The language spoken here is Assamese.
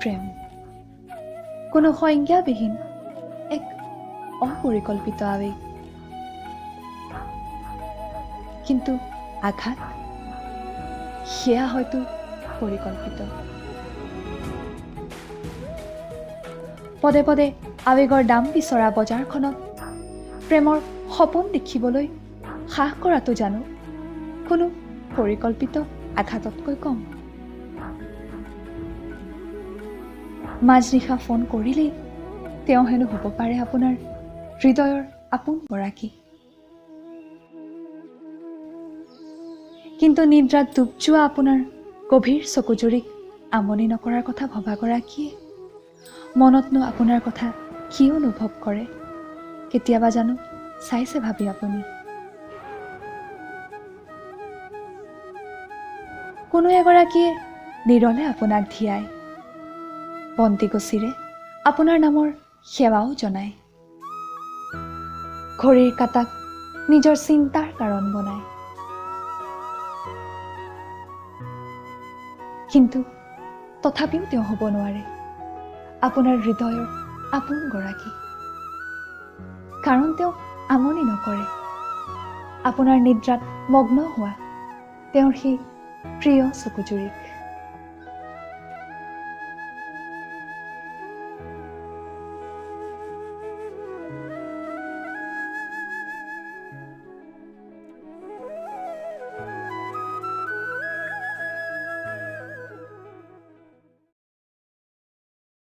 প্ৰেম কোনো সংজ্ঞাবিহীন এক অপৰিকল্পিত আৱেগ। কিন্তু আঘাত সেয়া হয়তো পৰিকল্পিত। পদে পদে আৱেগৰ দাম বিচৰা বজাৰখনত প্ৰেমৰ সপোন দেখিবলৈ সাহ কৰাটো জানো কোনো পৰিকল্পিত আঘাততকৈ কম। মাজনিশা ফোন কৰিলেই তেওঁ হেনো হ'ব পাৰে আপোনাৰ হৃদয়ৰ আপোন গৰাকী। কিন্তু নিদ্ৰাত ডুব যোৱা আপোনাৰ গভীৰ চকুজুৰিক আমনি নকৰাৰ কথা ভবা গৰাকীয়ে মনতনো আপোনাৰ কথা কি অনুভৱ কৰে কেতিয়াবা জানো চাইছে ভাবি আপুনি? কোনো এগৰাকীয়ে নিৰলে আপোনাক ধিয়াই বন্তিগছিৰে আপোনাৰ নামৰ সেৱাও জনায়, ঘড়ীৰ কাটাক নিজৰ চিন্তাৰ কাৰণ বনায়। কিন্তু তথাপিও তেওঁ হ'ব নোৱাৰে আপোনাৰ হৃদয়ৰ আপোন গৰাকী, কাৰণ তেওঁ আমনি নকৰে আপোনাৰ নিদ্ৰাত মগ্ন হোৱা তেওঁৰ সেই প্ৰিয় চকুজুৰিক।